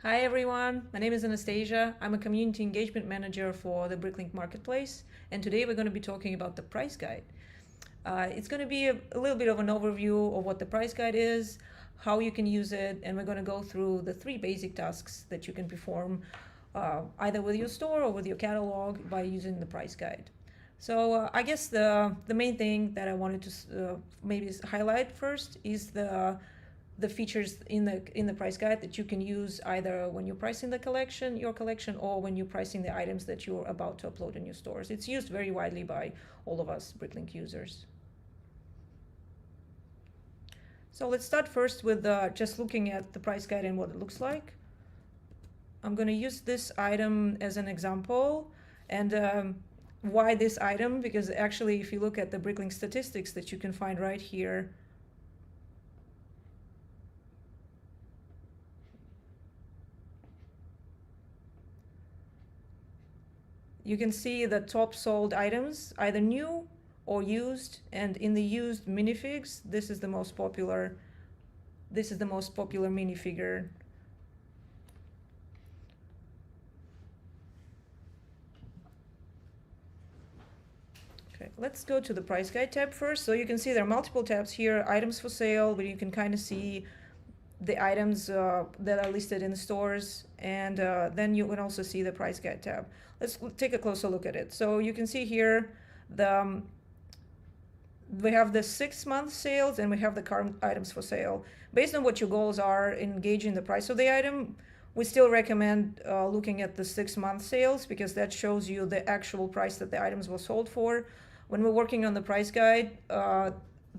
Hi everyone, my name is Anastasia. I'm a community engagement manager for the BrickLink Marketplace, and today we're going to be talking about the price guide. It's going to be a little bit of an overview of what the price guide is, how you can use it, and we're going to go through the 3 basic tasks that you can perform either with your store or with your catalog by using the price guide. So I guess the main thing that I wanted to maybe highlight first is the features in the price guide that you can use either when you're pricing your collection, or when you're pricing the items that you're about to upload in your stores. It's used very widely by all of us BrickLink users. So let's start first with just looking at the price guide and what it looks like. I'm going to use this item as an example, and why this item? Because actually, if you look at the BrickLink statistics that you can find right here, you can see the top sold items, either new or used, and in the used minifigs, this is the most popular minifigure. Okay, let's go to the price guide tab first. So you can see there are multiple tabs here, items for sale, where you can kind of see the items that are listed in the stores, and then you can also see the price guide tab. Let's take a closer look at it. So you can see here we have the 6-month sales and we have the current items for sale. Based on what your goals are in gauging the price of the item, we still recommend looking at the 6-month sales, because that shows you the actual price that the items were sold for. When we're working on the price guide,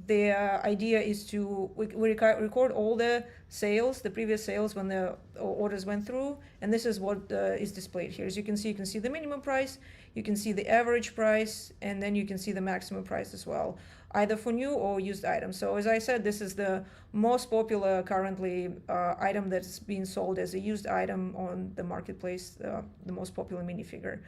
the idea is to record all the sales, the previous sales when the orders went through, and this is what is displayed here. As you can see the minimum price, you can see the average price, and then you can see the maximum price as well, either for new or used items. So as I said, this is the most popular currently item that's being sold as a used item on the marketplace, the most popular minifigure.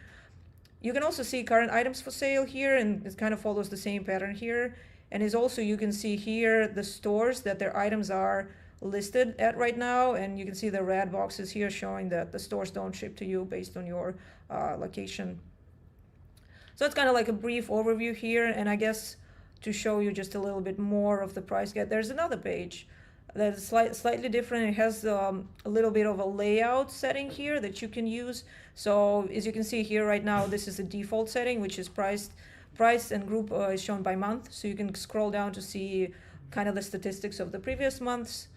You can also see current items for sale here, and it kind of follows the same pattern here. And is also, you can see here the stores that their items are listed at right now, and you can see the red boxes here showing that the stores don't ship to you based on your location. So it's kind of like a brief overview here, and I guess to show you just a little bit more of the price guide, there's another page that's slightly different. It has a little bit of a layout setting here that you can use. So as you can see here right now, this is the default setting, which is price and group is shown by month. So you can scroll down to see kind of the statistics of the previous months.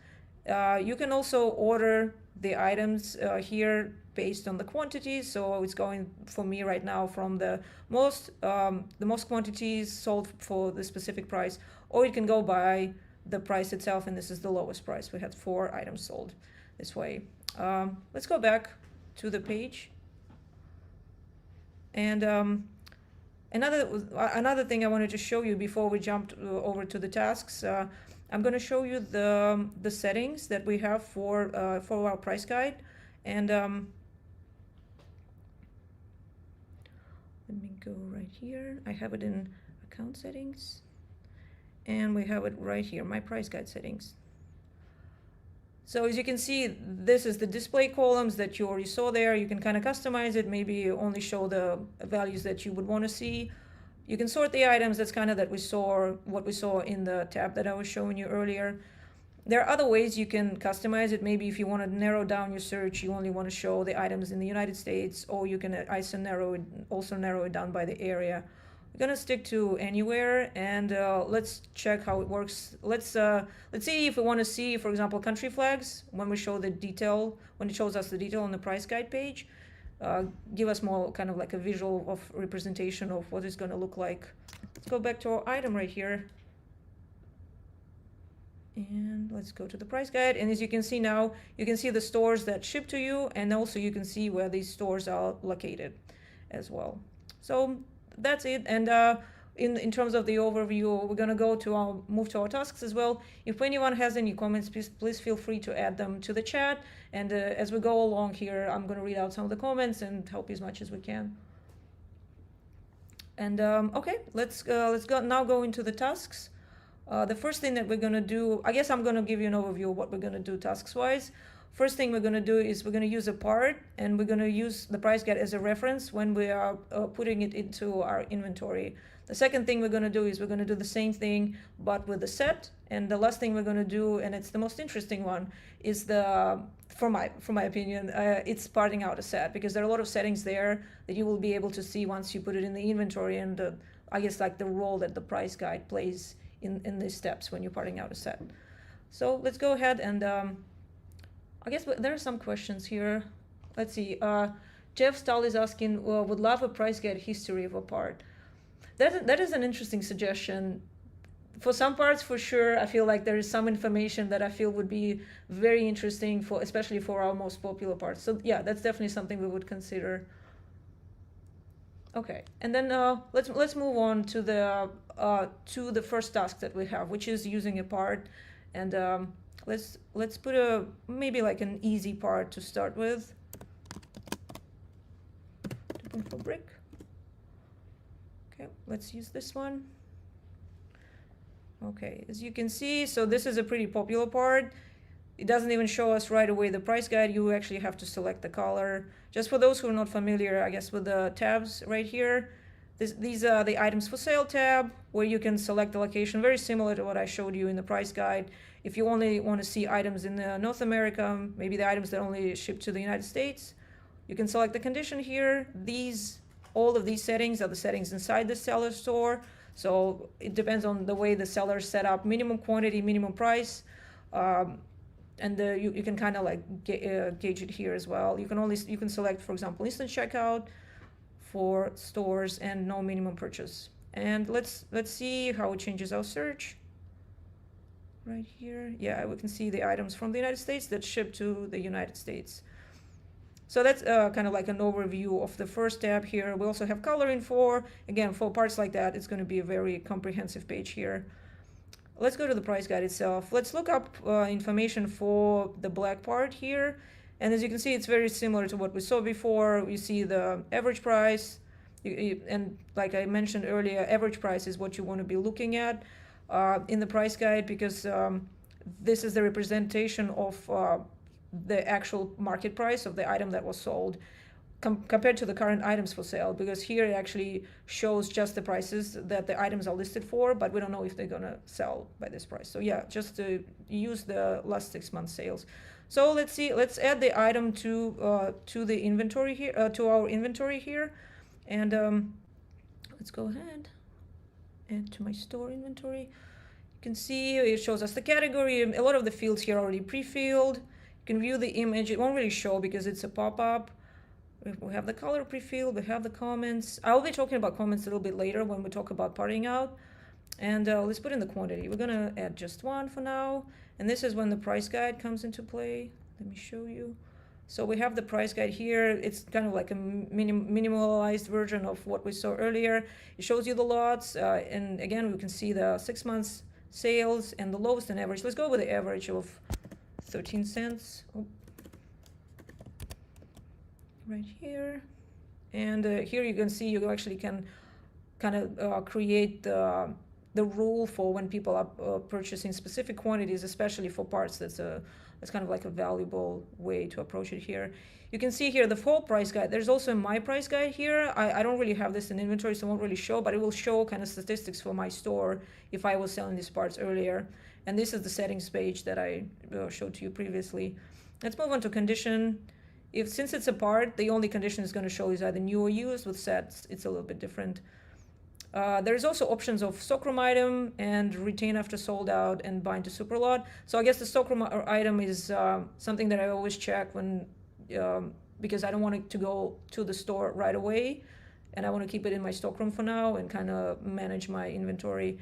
You can also order the items here based on the quantities. So it's going for me right now from the most quantities sold for the specific price, or you can go by the price itself, and this is the lowest price. We had 4 items sold this way. Let's go back to the page. And another thing I wanted to show you before we jumped over to the tasks, I'm going to show you the settings that we have for our price guide. And let me go right here. I have it in account settings, and we have it right here, my price guide settings. So as you can see, this is the display columns that you already saw there. You can kind of customize it, maybe only show the values that you would want to see. You can sort the items. That's kind of what we saw in the tab that I was showing you earlier. There are other ways you can customize it. Maybe if you want to narrow down your search, you only want to show the items in the United States, or you can also narrow it down by the area. We're gonna stick to anywhere, and let's check how it works. Let's see if we want to see, for example, country flags when we show the detail, when it shows us the detail on the price guide page. Give us more kind of like a visual of representation of what it's going to look like. Let's go back to our item right here, and let's go to the price guide. And as you can see now, you can see the stores that ship to you, and also you can see where these stores are located as well. So that's it. And in terms of the overview, we're going to move to our tasks as well. If anyone has any comments, please feel free to add them to the chat. And as we go along here, I'm going to read out some of the comments and help you as much as we can. And okay, let's go into the tasks. The first thing that we're going to do, I guess I'm going to give you an overview of what we're going to do tasks-wise. first thing we're going to do is we're going to use a part, and we're going to use the price guide as a reference when we are putting it into our inventory. The second thing we're going to do is we're going to do the same thing but with the set. And the last thing we're going to do, and it's the most interesting one, is the for my opinion, it's parting out a set, because there are a lot of settings there that you will be able to see once you put it in the inventory, and I guess like the role that the price guide plays in these steps when you're parting out a set. So let's go ahead and I guess there are some questions here. Let's see. Jeff Stahl is asking, would love a price guide history of a part. That is an interesting suggestion. For some parts, for sure, I feel like there is some information that I feel would be very interesting for, especially for our most popular parts. So yeah, that's definitely something we would consider. Okay, and then let's move on to the first task that we have, which is using a part. And let's put maybe like an easy part to start with. 2.4 brick. Okay, let's use this one. Okay, as you can see, so this is a pretty popular part. It doesn't even show us right away the price guide. You actually have to select the color. Just for those who are not familiar, I guess, with the tabs right here, these are the items for sale tab, where you can select the location, very similar to what I showed you in the price guide. If you only want to see items in North America, maybe the items that only ship to the United States, you can select the condition here. All of these settings are the settings inside the seller store. So it depends on the way the seller set up minimum quantity, minimum price, and you can kind of like gauge it here as well. You can select, for example, instant checkout for stores and no minimum purchase. And let's see how it changes our search. Right here, yeah, we can see the items from the United States that ship to the United States. So that's kind of like an overview of the first tab here. We also have color info. Again, for parts like that, it's going to be a very comprehensive page here. Let's go to the price guide itself. Let's look up information for the black part here. And as you can see, it's very similar to what we saw before. You see the average price. And like I mentioned earlier, average price is what you want to be looking at in the price guide, because this is the representation of the actual market price of the item that was sold compared to the current items for sale, because here it actually shows just the prices that the items are listed for, but we don't know if they're gonna sell by this price. So yeah, just to use the last 6 months sales. So let's see, let's add the item to the inventory here, to our inventory here, and let's go ahead and to my store inventory. You can see it shows us the category. A lot of the fields here are already pre-filled. You can view the image. It won't really show because it's a pop-up. We have the color pre-filled. We have the comments. I'll be talking about comments a little bit later when we talk about parting out. And let's put in the quantity. We're gonna add just one for now. And this is when the price guide comes into play. Let me show you. So we have the price guide here. It's kind of like a minimalized version of what we saw earlier. It shows you the lots. And again, we can see the 6 months sales and the lowest and average. Let's go with the average of 13 cents. Oh. Right here. And here you can see you actually can kind of create the rule for when people are purchasing specific quantities, especially for parts. That's kind of like a valuable way to approach it here. You can see here the full price guide. There's also my price guide here. I don't really have this in inventory, so it won't really show, but it will show kind of statistics for my store if I was selling these parts earlier. And this is the settings page that I showed to you previously. Let's move on to condition. Since it's a part, the only condition it's going to show is either new or used. With sets, it's a little bit different. There's also options of stockroom item and retain after sold out and bind to super lot. So I guess the stockroom item is something that I always check when because I don't want it to go to the store right away, and I want to keep it in my stockroom for now and kind of manage my inventory.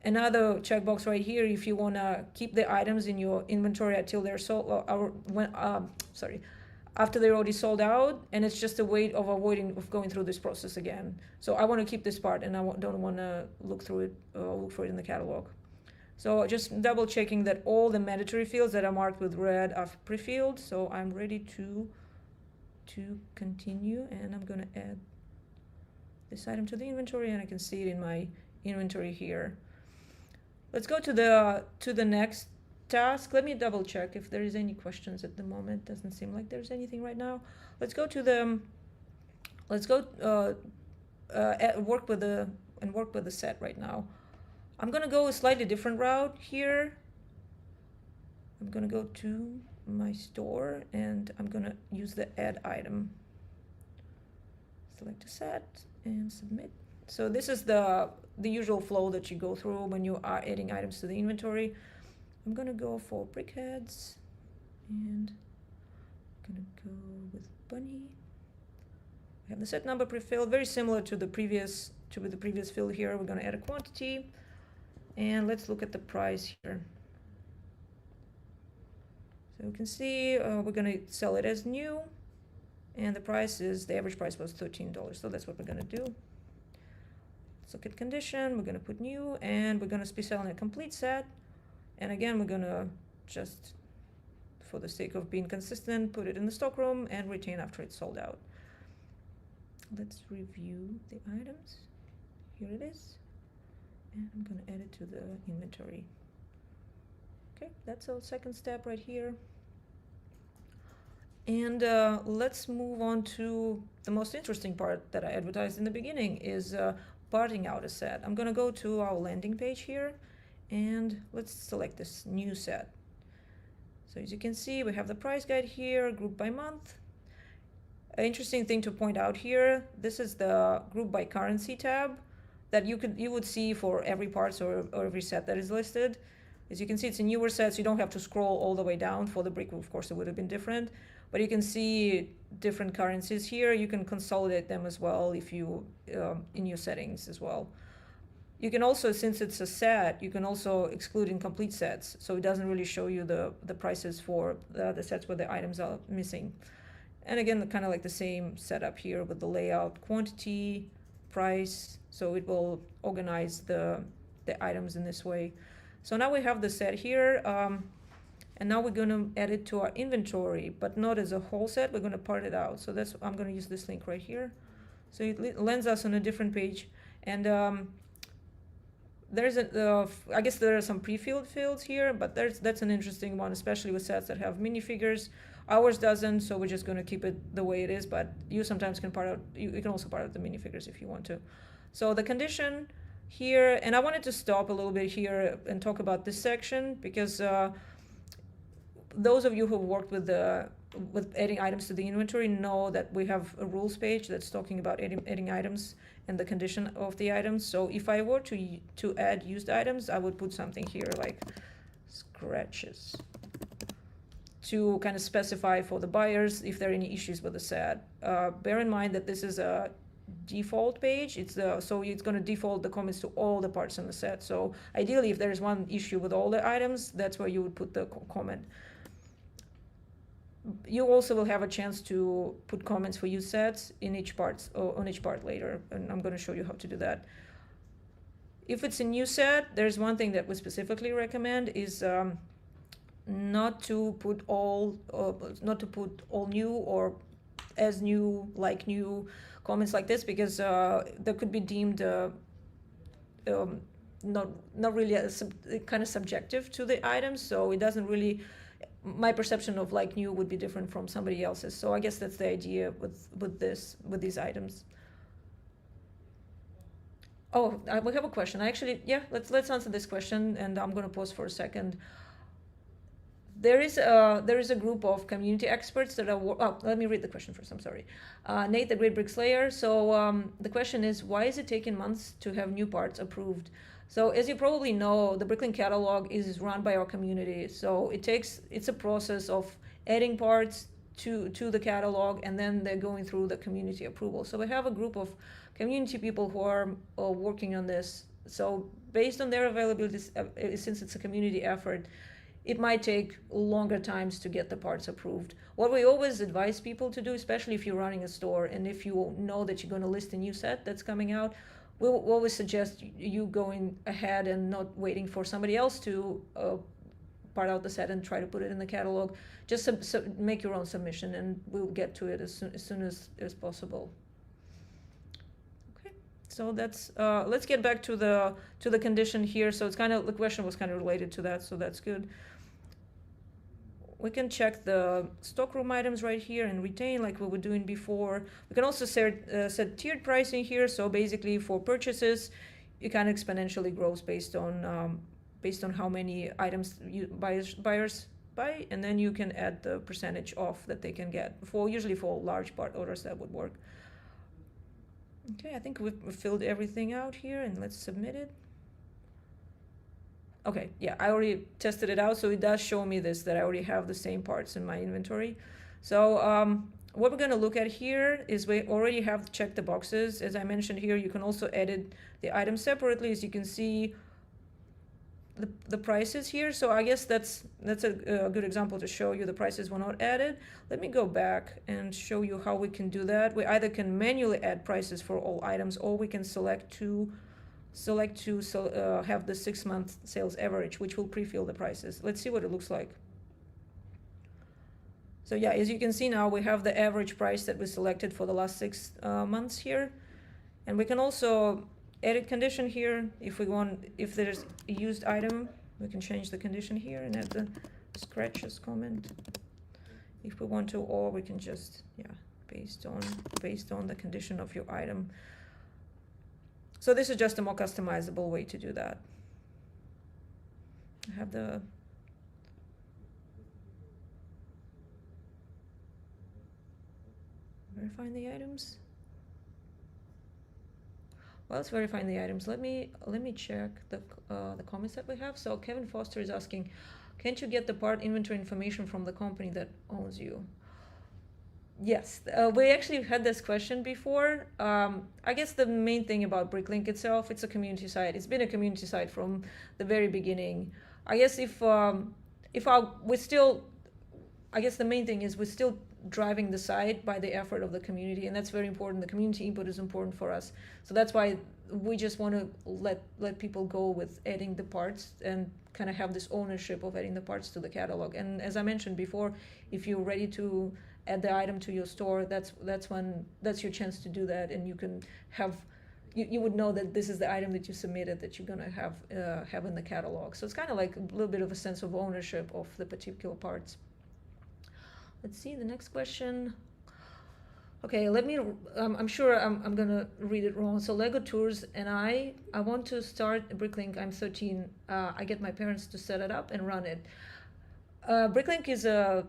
Another checkbox right here, if you want to keep the items in your inventory until they're sold, after they're already sold out, and it's just a way of avoiding going through this process again. So I want to keep this part, and I don't want to look for it in the catalog. So just double checking that all the mandatory fields that are marked with red are pre-filled. So I'm ready to continue, and I'm going to add this item to the inventory, and I can see it in my inventory here. Let's go to the next task. Let me double check if there is any questions at the moment. Doesn't seem like there's anything right now. Let's go to the, work with the set right now. I'm gonna go a slightly different route here. I'm gonna go to my store and I'm gonna use the add item. Select a set and submit. So this is the usual flow that you go through when you are adding items to the inventory. I'm gonna go for brickheads and I'm gonna go with bunny. I have the set number pre-filled, very similar to the previous field here. We're gonna add a quantity and let's look at the price here. So you can see we're gonna sell it as new, and the average price was $13. So that's what we're gonna do. Let's look at condition. We're gonna put new, and we're gonna be selling a complete set. And again, we're gonna just, for the sake of being consistent, put it in the stockroom and retain after it's sold out. Let's review the items. Here it is. And I'm gonna add it to the inventory. Okay, that's our second step right here. And let's move on to the most interesting part that I advertised in the beginning is parting out a set. I'm gonna go to our landing page here and let's select this new set. So as you can see, we have the price guide here, group by month. An interesting thing to point out here, this is the group by currency tab that you would see for every part or every set that is listed. As you can see, it's a newer set, so you don't have to scroll all the way down. For the brick, of course, it would have been different. But you can see different currencies here. You can consolidate them as well if you in your settings as well. You can also, since it's a set, you can also exclude incomplete sets. So it doesn't really show you the prices for the sets where the items are missing. And again, kind of like the same setup here with the layout, quantity, price. So it will organize the items in this way. So now we have the set here, and now we're going to add it to our inventory, but not as a whole set. We're going to part it out. So I'm going to use this link right here. So it lands us on a different page, and I guess there are some pre-filled fields here, but that's an interesting one, especially with sets that have minifigures. Ours doesn't, so we're just going to keep it the way it is. But you sometimes can part out. You can also part out the minifigures if you want to. So the condition here, and I wanted to stop a little bit here and talk about this section because those of you who have worked with adding items to the inventory know that we have a rules page that's talking about adding items and the condition of the items. So if I were to add used items, I would put something here like scratches to kind of specify for the buyers if there are any issues with the set. Bear in mind that this is a default page. So it's going to default the comments to all the parts in the set. So ideally, if there's one issue with all the items, that's where you would put the comment. You also will have a chance to put comments for used sets in each part on each part later, and I'm going to show you how to do that. If it's a new set, there's one thing that we specifically recommend is not to put all new or as new, like new comments like this, because that could be deemed not really kind of subjective to the items. So it doesn't really. My perception of like new would be different from somebody else's. So I guess that's the idea with these items. Oh, we have a question. Let's answer this question, and I'm going to pause for a second. There is a group of community experts that are. Let me read the question first. I'm sorry. Nate, the Great Brick Slayer. So the question is, why is it taking months to have new parts approved? So as you probably know, the BrickLink catalog is run by our community. So it's a process of adding parts to the catalog, and then they're going through the community approval. So we have a group of community people who are working on this. So based on their availability, since it's a community effort, it might take longer times to get the parts approved. What we always advise people to do, especially if you're running a store and if you know that you're going to list a new set that's coming out, we'll always suggest you going ahead and not waiting for somebody else to part out the set and try to put it in the catalog. Just make your own submission, and we'll get to it as soon as possible. Okay, so that's let's get back to the condition here. So it's kind of, the question was kind of related to that, so that's good. we can check the stockroom items right here and retain like we were doing before. We can also set tiered pricing here. So basically for purchases, it kind of exponentially grows based on how many items buyers buy, and then you can add the percentage off that they can get. Usually for large part orders that would work. Okay, I think we've filled everything out here, and let's submit it. Okay, yeah, I already tested it out, so it does show me this, that I already have the same parts in my inventory. So what we're going to look at here is we already have checked the boxes. As I mentioned here, you can also edit the items separately, as you can see the prices here. So I guess that's a good example to show you the prices were not added. Let me go back and show you how we can do that. We either can manually add prices for all items, or we can select to have the 6-month sales average, which will pre-fill the prices. Let's see what it looks like. So yeah, as you can see now, we have the average price that we selected for the last 6 months here. And we can also edit condition here. If there's a used item, we can change the condition here and add the scratches comment if we want to, or we can just, yeah, based on the condition of your item. So this is just a more customizable way to do that. I have the verifying the items. Well, let's verify the items. Let me check the comments that we have. So Kevin Foster is asking, can't you get the part inventory information from the company that owns you? Yes, we actually had this question before. I guess the main thing about BrickLink itself, it's a community site. It's been a community site from the very beginning. I guess I guess the main thing is we're still driving the site by the effort of the community, and that's very important. The community input is important for us. So that's why we just want to let people go with adding the parts and kind of have this ownership of adding the parts to the catalog. And as I mentioned before, if you're ready to add the item to your store, that's your chance to do that, and you can have you would know that this is the item that you submitted that you're gonna have in the catalog. So it's kind of like a little bit of a sense of ownership of the particular parts. Let's see the next question. Okay, let me. I'm sure I'm gonna read it wrong. So Lego Tours and I want to start BrickLink. I'm 13. I get my parents to set it up and run it. BrickLink is a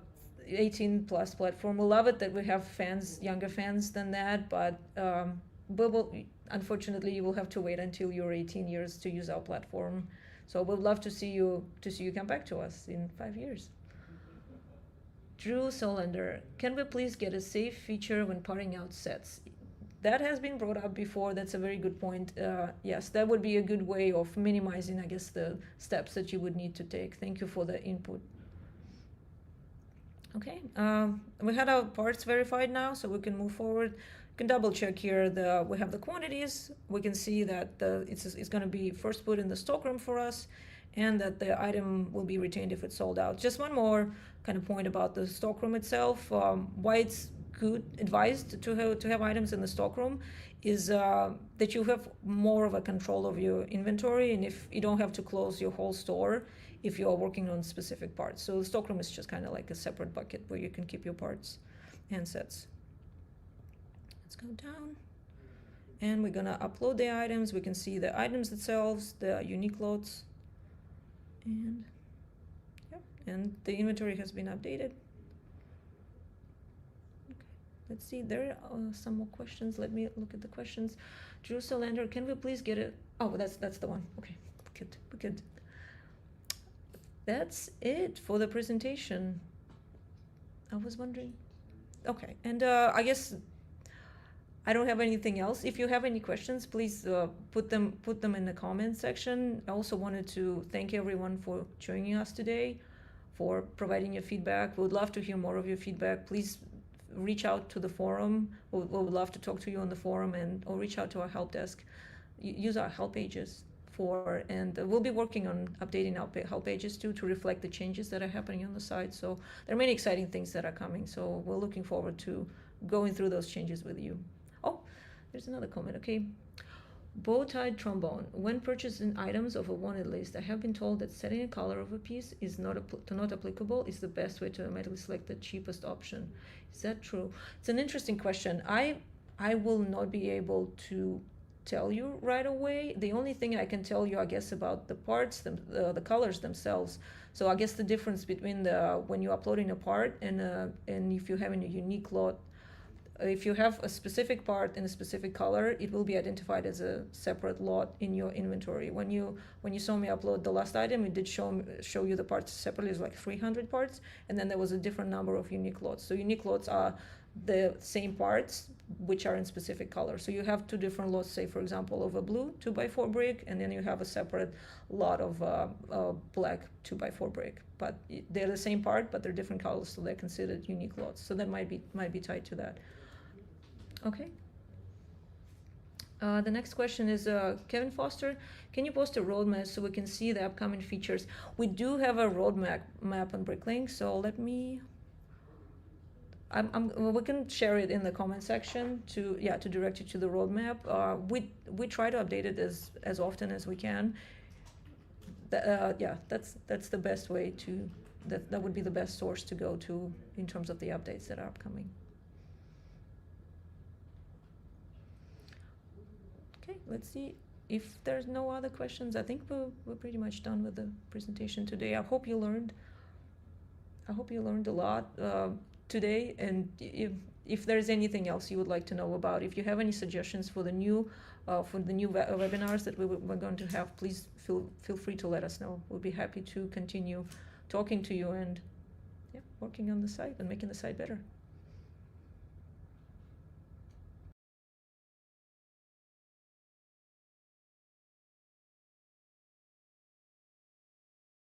18+ platform. We love it that we have fans, younger fans than that, but unfortunately you will have to wait until you're 18 years to use our platform. So we'd love to see you come back to us in 5 years. Drew Solander, can we please get a save feature when parting out sets? That has been brought up before. That's a very good point. Yes, that would be a good way of minimizing, I guess, the steps that you would need to take. Thank you for the input. Okay, we had our parts verified now, so we can move forward. You can double check here. We have the quantities. We can see that it's going to be first put in the stockroom for us, and that the item will be retained if it's sold out. Just one more kind of point about the stockroom itself. Why it's advised to have items in the stockroom is that you have more of a control of your inventory, and if you don't have to close your whole store if you are working on specific parts. So the stockroom is just kind of like a separate bucket where you can keep your parts and sets. Let's go down, and we're gonna upload the items. We can see the items themselves, the unique lots, and and the inventory has been updated. Okay, let's see, there are some more questions. Let me look at the questions. Drew Solander, can we please get it? Oh, that's the one. Okay, good. That's it for the presentation. I was wondering. Okay, and I guess I don't have anything else. If you have any questions, please put them in the comment section. I also wanted to thank everyone for joining us today, for providing your feedback. We would love to hear more of your feedback. Please reach out to the forum. We would love to talk to you on the forum, or reach out to our help desk. Use our help pages and we'll be working on updating our help pages too, to reflect the changes that are happening on the site. So there are many exciting things that are coming. So we're looking forward to going through those changes with you. Oh, there's another comment. Okay. Bow-tied trombone. When purchasing items of a wanted list, I have been told that setting a color of a piece is not applicable is the best way to automatically select the cheapest option. Is that true? It's an interesting question. I will not be able to tell you right away. The only thing I can tell you, I guess, about the parts, the colors themselves. So I guess the difference between when you're uploading a part and if you're having a unique lot. If you have a specific part in a specific color, it will be identified as a separate lot in your inventory. When you saw me upload the last item, it did show you the parts separately. It's like 300 parts, and then there was a different number of unique lots. So unique lots are the same parts which are in specific colors. So you have two different lots, say for example of a blue 2x4 brick, and then you have a separate lot of black 2x4 brick. But they're the same part, but they're different colors, so they're considered unique lots. So that might be tied to that. Okay. The next question is Kevin Foster. Can you post a roadmap so we can see the upcoming features? We do have a roadmap on BrickLink, so let me. We can share it in the comment section to direct you to the roadmap. We try to update it as often as we can. That's the best way to. That would be the best source to go to in terms of the updates that are upcoming. Okay, let's see if there's no other questions. I think we're pretty much done with the presentation today. I hope you learned a lot today, and if there's anything else you would like to know about, if you have any suggestions for the new webinars that we're going to have, please feel free to let us know. We'll be happy to continue talking to you and working on the site and making the site better.